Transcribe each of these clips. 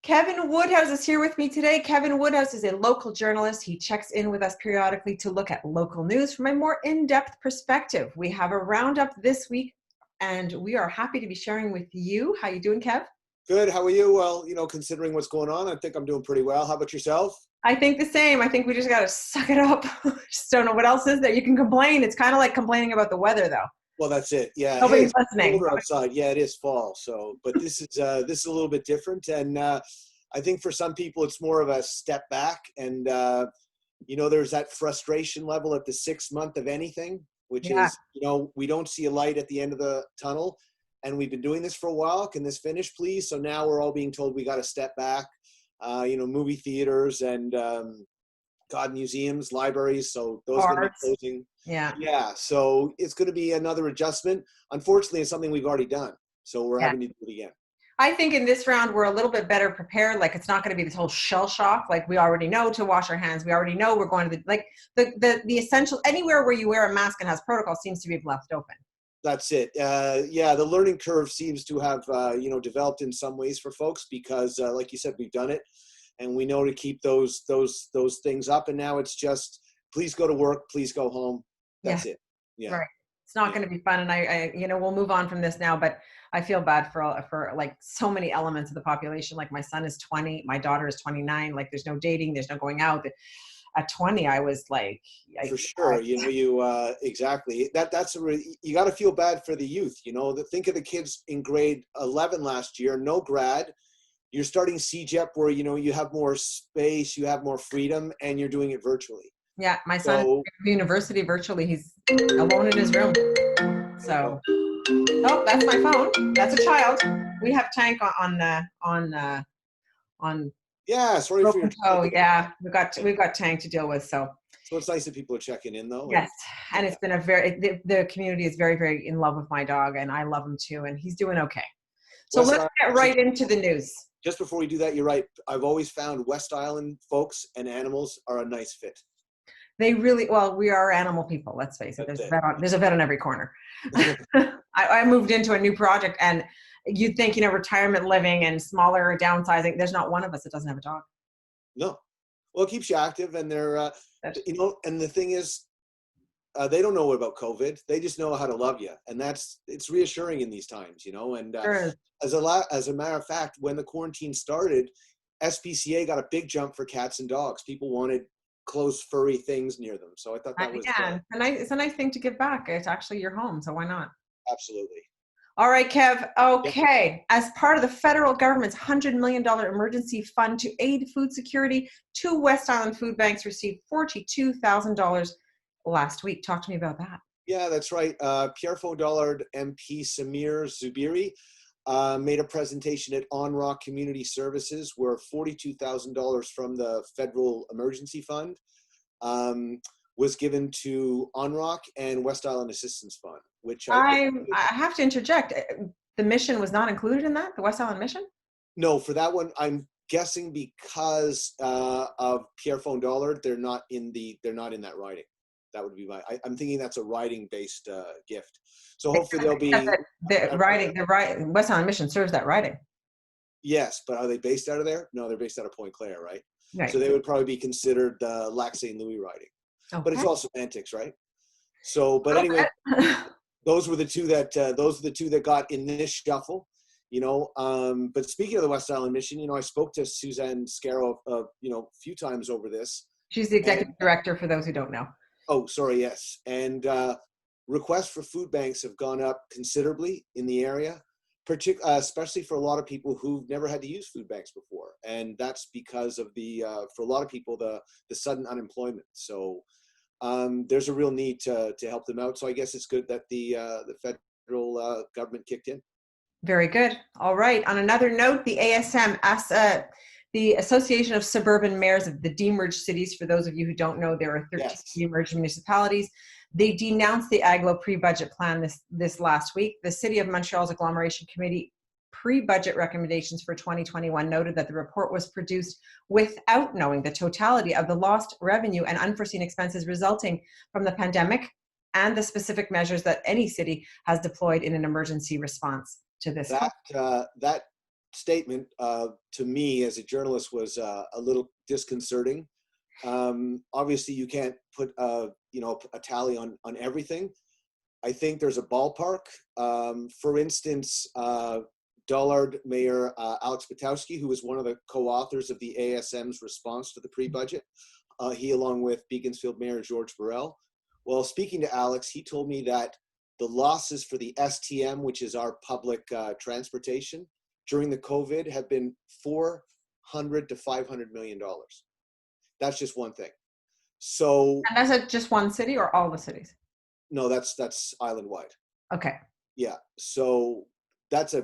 Kevin Woodhouse is here with me today. Kevin Woodhouse is a local journalist. He checks in with us periodically to look at local news from a more in-depth perspective. We have a roundup this week, and we are happy to be sharing with you. How you doing, Kev? Good. How are you? Well, considering what's going on, I think I'm doing pretty well. How about yourself? I think the same. I think we just got to suck it up. Just don't know what else is there. You can complain. It's kind of like complaining about the weather, though. Well, that's it. Yeah. Hey, Nobody's it's listening. colder outside. Yeah, it is fall. So, but this is a little bit different, and I think for some people it's more of a step back, and there's that frustration level at the 6th month of anything, which Yeah. is we don't see a light at the end of the tunnel, and we've been doing this for a while. Can this finish, please? So now we're all being told we got to step back. Movie theaters and museums, libraries. So those are going to be closing. Yeah. Yeah. So it's going to be another adjustment. Unfortunately, it's something we've already done. So we're having to do it again. I think in this round, we're a little bit better prepared. Like, it's not going to be this whole shell shock. Like, we already know to wash our hands. We already know we're going to the essential, anywhere where you wear a mask and has protocol seems to be left open. That's it. The learning curve seems to have, developed in some ways for folks because, like you said, we've done it and we know to keep those things up. And now it's just, please go to work, please go home. That's it. Yeah. Right. It's not going to be fun. And I we'll move on from this now, but I feel bad for like so many elements of the population. Like, my son is 20, my daughter is 29. Like, there's no dating, there's no going out. At 20, I was like, for sure. Exactly. You got to feel bad for the youth. Think of the kids in grade 11 last year, no grad. You're starting CJEP where, you have more space, you have more freedom, and you're doing it virtually. Yeah. My son is at university virtually. He's alone in his room. So, that's my phone. That's a child. We have Tank on yeah, sorry for your toe. Yeah, we've got Tank to deal with. So it's nice that people are checking in, though. Yes, and it's been the community is very, very in love with my dog, and I love him too, and he's doing okay. So let's get right into the news. Just before we do that, you're right. I've always found West Island folks and animals are a nice fit. They really, we are animal people. Let's face it. There's a vet on every corner. I moved into a new project, and you'd think, retirement living and smaller downsizing. There's not one of us that doesn't have a dog. No. Well, it keeps you active, and they're, and the thing is, they don't know about COVID. They just know how to love you. And it's reassuring in these times, and Sure. As a matter of fact, when the quarantine started, SPCA got a big jump for cats and dogs. People wanted close, furry things near them. So I thought that was it's a nice thing to give back. It's actually your home, so why not? Absolutely. All right, Kev. Okay. As part of the federal government's $100 million emergency fund to aid food security, 2 West Island food banks received $42,000 last week. Talk to me about that. Yeah, that's right. Pierre Faux-Dollard MP Samir Zubiri made a presentation at On Rock Community Services where $42,000 from the federal emergency fund was given to On Rock and West Island Assistance Fund, which I have to interject. The mission was not included in that, the West Island mission? No, for that one, I'm guessing because of Pierre Faux-Dollard, they're not in that riding. That would be I'm thinking that's a riding-based gift. So hopefully there'll be the West Island mission serves that riding. Yes, but are they based out of there? No, they're based out of Point Claire, right? Right. So they would probably be considered the Lac St. Louis riding. Okay. But it's all semantics, right? So, but anyway, those were the two that got in this shuffle. But speaking of the West Island mission, I spoke to Suzanne Scarrow a few times over this. She's the executive director for those who don't know. Oh, sorry, yes. And requests for food banks have gone up considerably in the area, especially for a lot of people who've never had to use food banks before. And that's because of for a lot of people, the sudden unemployment. So there's a real need to help them out. So I guess it's good that the federal government kicked in. Very good. All right. On another note, the ASM asked the Association of Suburban Mayors of the Demerged Cities. For those of you who don't know, there are 13 demerged municipalities. They denounced the AGLO pre-budget plan this last week. The City of Montreal's Agglomeration Committee pre-budget recommendations for 2021 noted that the report was produced without knowing the totality of the lost revenue and unforeseen expenses resulting from the pandemic and the specific measures that any city has deployed in an emergency response to this. That statement to me as a journalist was a little disconcerting. Obviously, you can't put a tally on everything. I think there's a ballpark. For instance, Dollard Mayor Alex Butowski, who was one of the co-authors of the ASM's response to the pre-budget, he along with Beaconsfield Mayor George Burrell. Well, speaking to Alex, he told me that the losses for the STM, which is our public transportation, during the COVID have been $400 to $500 million. That's just one thing. So, and that's at just one city or all the cities? No, that's island wide. Okay. Yeah. So that's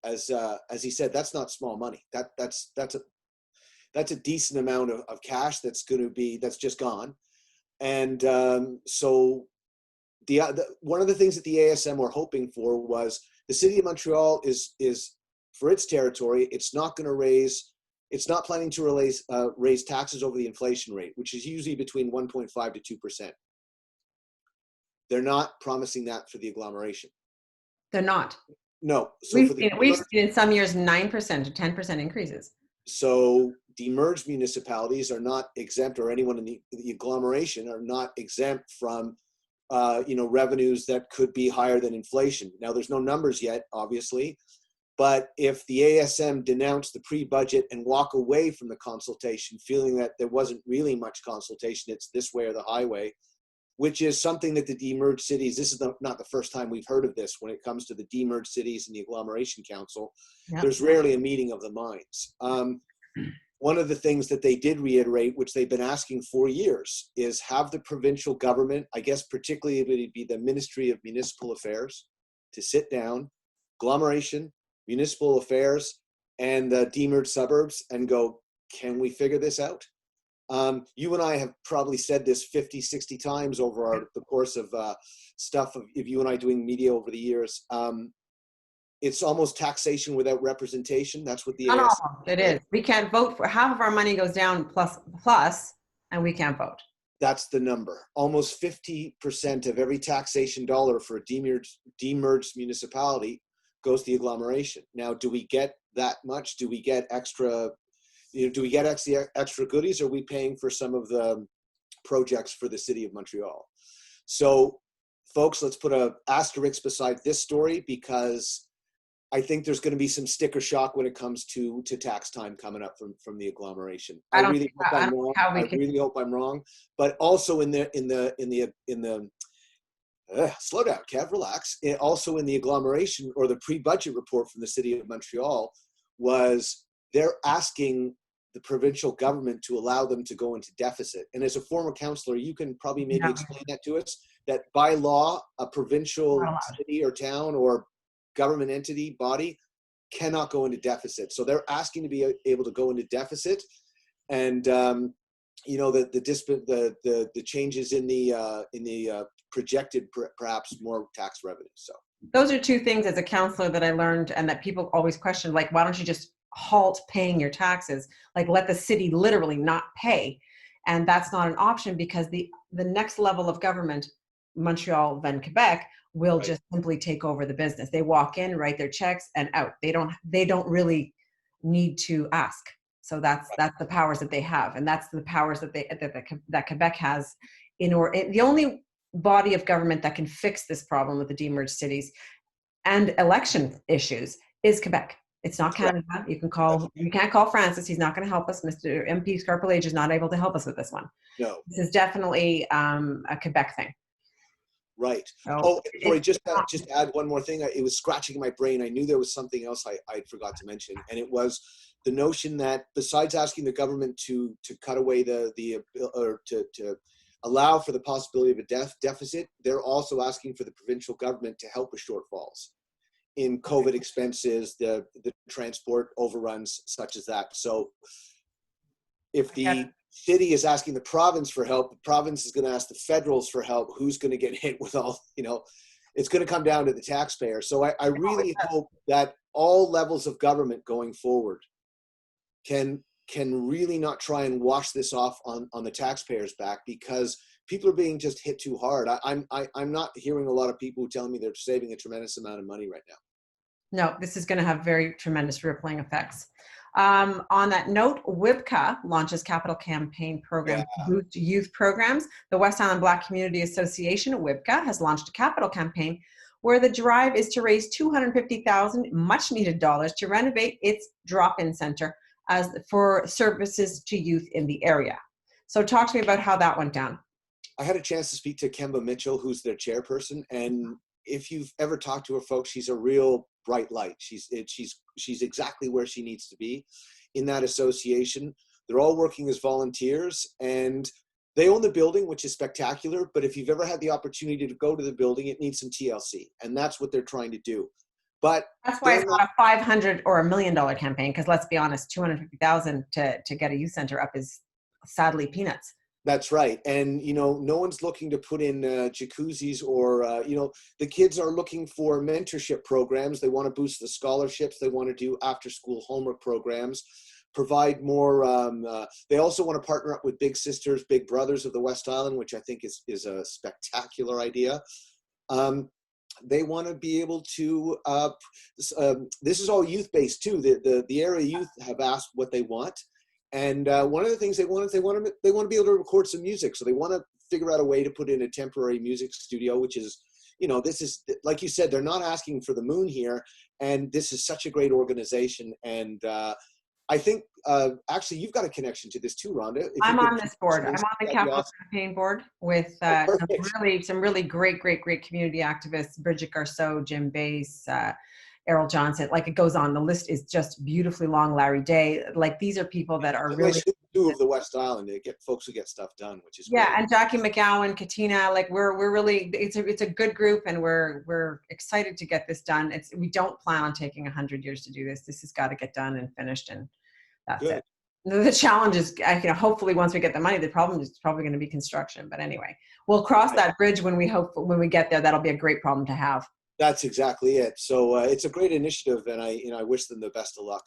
as he said, that's not small money. That's a decent amount of cash that's just gone. And so one of the things that the ASM were hoping for was the city of Montreal is for its territory, it's not planning to raise taxes over the inflation rate, which is usually between 1.5 to 2%. They're not promising that for the agglomeration. They're not. No. So we've seen in some years 9% to 10% increases. So demerged municipalities are not exempt, or anyone in the agglomeration are not exempt from revenues that could be higher than inflation. Now, there's no numbers yet, obviously, but if the ASM denounce the pre-budget and walk away from the consultation, feeling that there wasn't really much consultation, it's this way or the highway, which is something that the demerged cities, this is not the first time we've heard of this when it comes to the demerged cities and the agglomeration council. Yep. There's rarely a meeting of the minds. One of the things that they did reiterate, which they've been asking for years, is have the provincial government, I guess particularly it would be the Ministry of Municipal Affairs, to sit down, agglomeration, municipal affairs, and the demerged suburbs and go, can we figure this out? You and I have probably said this 50, 60 times over the course of stuff of you and I doing media over the years. It's almost taxation without representation. That's what the ASM it is. We can't vote for half of our money goes down plus, and we can't vote. That's the number. Almost 50% of every taxation dollar for a demerged municipality goes to the agglomeration. Now, do we get that much? Do we get extra? Do we get extra goodies, or are we paying for some of the projects for the city of Montreal? So, folks, let's put an asterisk beside this story, because I think there's going to be some sticker shock when it comes to tax time coming up from the agglomeration. I really hope I'm wrong. But also slow down, Kev, relax. Also in the agglomeration, or the pre-budget report from the city of Montreal, was they're asking the provincial government to allow them to go into deficit. And as a former councillor, you can probably maybe explain that to us, that by law, a provincial city or town or government entity body cannot go into deficit. So they're asking to be able to go into deficit, and the changes in the projected perhaps more tax revenue. So those are two things as a counselor that I learned, and that people always question, like, why don't you just halt paying your taxes? Like, let the city literally not pay. And that's not an option, because the next level of government, Montreal, then Quebec, will just simply take over the business. They walk in, write their checks, and out. They don't really need to ask. So that's the powers that they have, and that's the powers that Quebec has. The only body of government that can fix this problem with the demerged cities and election issues is Quebec. It's not Canada. You can't call Francis. He's not going to help us. Mr. MP Scarpelage is not able to help us with this one. No. This is definitely a Quebec thing. Right. Sorry, just to add one more thing. It was scratching my brain. I knew there was something else I forgot to mention, and it was the notion that besides asking the government to cut away or to allow for the possibility of a deficit, they're also asking for the provincial government to help with shortfalls in COVID expenses, the transport overruns, such as that. So if the city is asking the province for help, the province is going to ask the federals for help. Who's going to get hit with all, it's going to come down to the taxpayer. So I really hope that all levels of government going forward can really not try and wash this off on the taxpayers' back, because people are being just hit too hard. I'm not hearing a lot of people telling me they're saving a tremendous amount of money right now. No, this is going to have very tremendous rippling effects. On that note, WIBCA launches capital campaign program Yeah. to boost youth programs. The West Island Black Community Association, WIBCA, has launched a capital campaign where the drive is to raise $250,000 much needed dollars to renovate its drop-in center as for services to youth in the area. So talk to me about how that went down. I had a chance to speak to Kemba Mitchell, who's their chairperson, and if you've ever talked to her, folks, she's a real bright light. She's exactly where she needs to be in that association. They're all working as volunteers, and they own the building, which is spectacular. But if you've ever had the opportunity to go to the building, it needs some TLC, and that's what they're trying to do. But that's why it's not a $500 or $1 million campaign, because let's be honest, $250,000 to get a youth center up is sadly peanuts. That's right. And, no one's looking to put in jacuzzis or, the kids are looking for mentorship programs. They want to boost the scholarships. They want to do after school homework programs, provide more. They also want to partner up with Big Sisters, Big Brothers of the West Island, which I think is a spectacular idea. They want to be able to, this is all youth-based too. The area youth have asked what they want. And one of the things they want to be able to record some music. So they want to figure out a way to put in a temporary music studio, which is, this is, like you said, they're not asking for the moon here. And this is such a great organization. And I think, actually, you've got a connection to this too, Rhonda. I'm on this board. I'm on the capital campaign board with some really great community activists, Bridget Garceau, Jim Bass, Errol Johnson, like it goes on. The list is just beautifully long. Larry Day, like these are people that are really two of the West Island. They get folks who get stuff done, which is great. And Jackie McGowan, Katina, like we're really it's a good group, and we're excited to get this done. We don't plan on taking 100 years to do this. This has got to get done and finished, and that's it. The challenge is, hopefully once we get the money, the problem is probably going to be construction. But anyway, we'll cross that bridge when we get there. That'll be a great problem to have. That's exactly it. So it's a great initiative, and I wish them the best of luck.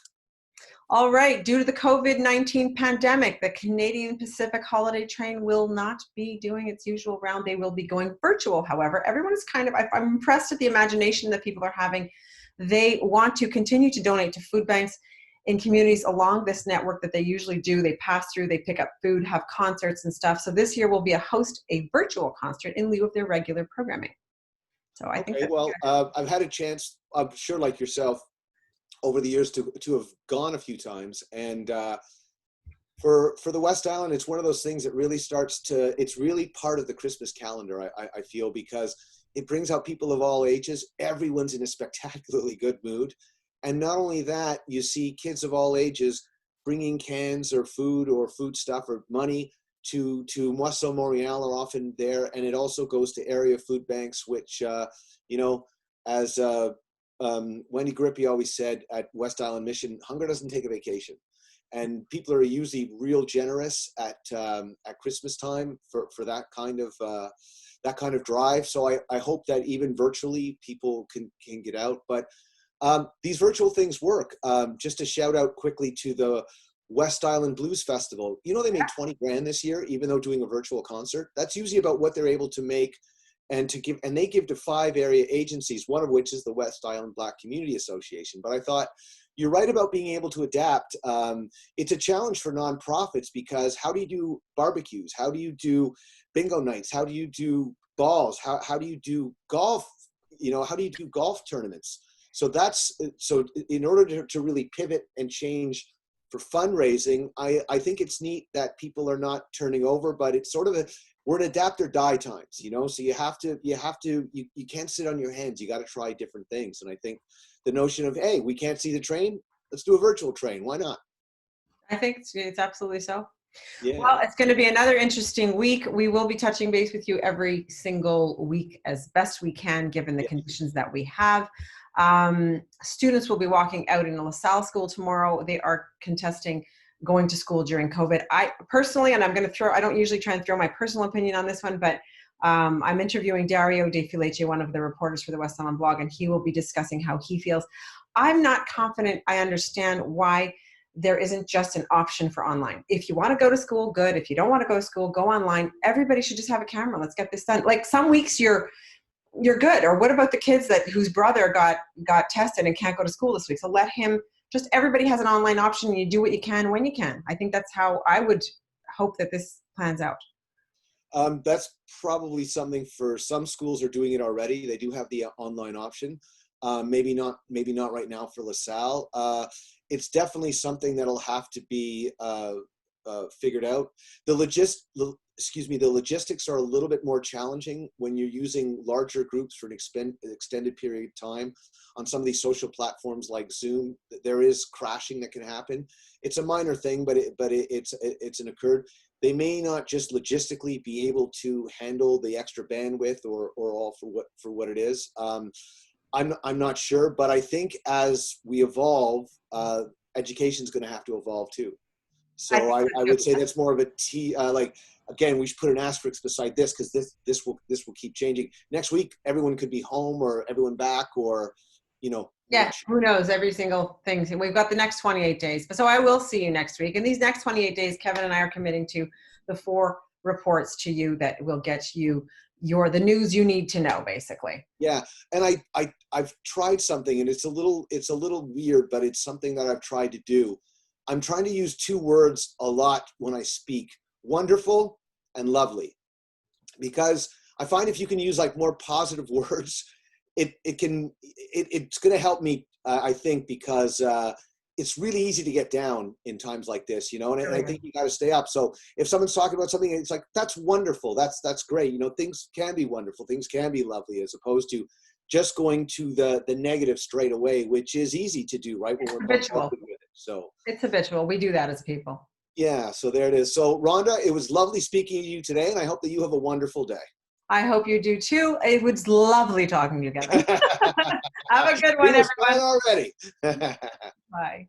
All right. Due to the COVID-19 pandemic, the Canadian Pacific Holiday Train will not be doing its usual round. They will be going virtual. However, everyone is I'm impressed at the imagination that people are having. They want to continue to donate to food banks in communities along this network that they usually do. They pass through, they pick up food, have concerts and stuff. So this year will be a virtual concert in lieu of their regular programming. So I think I've had a chance, I'm sure like yourself, over the years to have gone a few times. And for the West Island, it's one of those things that really it's really part of the Christmas calendar, I feel, because it brings out people of all ages. Everyone's in a spectacularly good mood. And not only that, you see kids of all ages bringing cans or food stuff or money to Moisson Montreal are often there, and it also goes to area food banks, which, as Wendy Grippi always said at West Island Mission, hunger doesn't take a vacation. And people are usually real generous at Christmas time for that kind of drive. So I hope that even virtually people can get out. But these virtual things work. Just a shout out quickly to the West Island Blues Festival. They made 20 grand this year, even though doing a virtual concert. That's usually about what they're able to make and to give. And they give to 5 area agencies, one of which is the West Island Black Community Association. But I thought, you're right about being able to adapt. It's a challenge for nonprofits, because how do you do barbecues? How do you do bingo nights? How do you do balls? How do you do golf? How do you do golf tournaments? So in order to really pivot and change for fundraising, I think it's neat that people are not turning over, but it's sort of we're at adapt or die times, so you can't sit on your hands. You got to try different things. And I think the notion of, hey, we can't see the train, let's do a virtual train. Why not? I think it's absolutely so. Yeah. Well, it's going to be another interesting week. We will be touching base with you every single week as best we can, given the conditions that we have. Students will be walking out in a LaSalle school tomorrow. They are contesting going to school during COVID. I personally, and I don't usually try and throw my personal opinion on this one, but I'm interviewing Dario De Felice, one of the reporters for the West Island blog, and he will be discussing how he feels. I'm not confident I understand why there isn't just an option for online. If you want to go to school, good. If you don't want to go to school, go online. Everybody should just have a camera. Let's get this done. Like some weeks you're good. Or what about the kids whose brother got tested and can't go to school this week? So let him, just everybody has an online option, and you do what you can when you can. I think that's how I would hope that this plans out. That's probably something for some schools are doing it already. They do have the online option. Maybe not right now for LaSalle. It's definitely something that'll have to be figured out. The logistics are a little bit more challenging when you're using larger groups for an extended period of time on some of these social platforms like Zoom. There is crashing that can happen. It's a minor thing, but it's an occurred. They may not just logistically be able to handle the extra bandwidth or all for what it is. I'm not sure, but I think as we evolve, education is going to have to evolve too. So I would say that's more of a like, again, we should put an asterisk beside this, because this will keep changing. Next week, everyone could be home, or everyone back, or yeah, who knows, every single thing. We've got the next 28 days. So I will see you next week. And these next 28 days, Kevin and I are committing to the 4 reports to you that will get you the news you need to know, basically. Yeah, and I've tried something, and it's a little weird, but it's something that I've tried to do. I'm trying to use 2 words a lot when I speak: wonderful and lovely, because I find if you can use like more positive words, it's going to help me, I think, because it's really easy to get down in times like this, and I think you got to stay up. So if someone's talking about something, it's like, that's wonderful, that's great, things can be wonderful, things can be lovely, as opposed to just going to the negative straight away, which is easy to do, right? When we're habitual with it. So it's habitual. We do that as people. Yeah, so there it is. So Rhonda, it was lovely speaking to you today, and I hope that you have a wonderful day. I hope you do too. It was lovely talking to you, Kevin. Have a good one, It was everyone. fun already. Bye.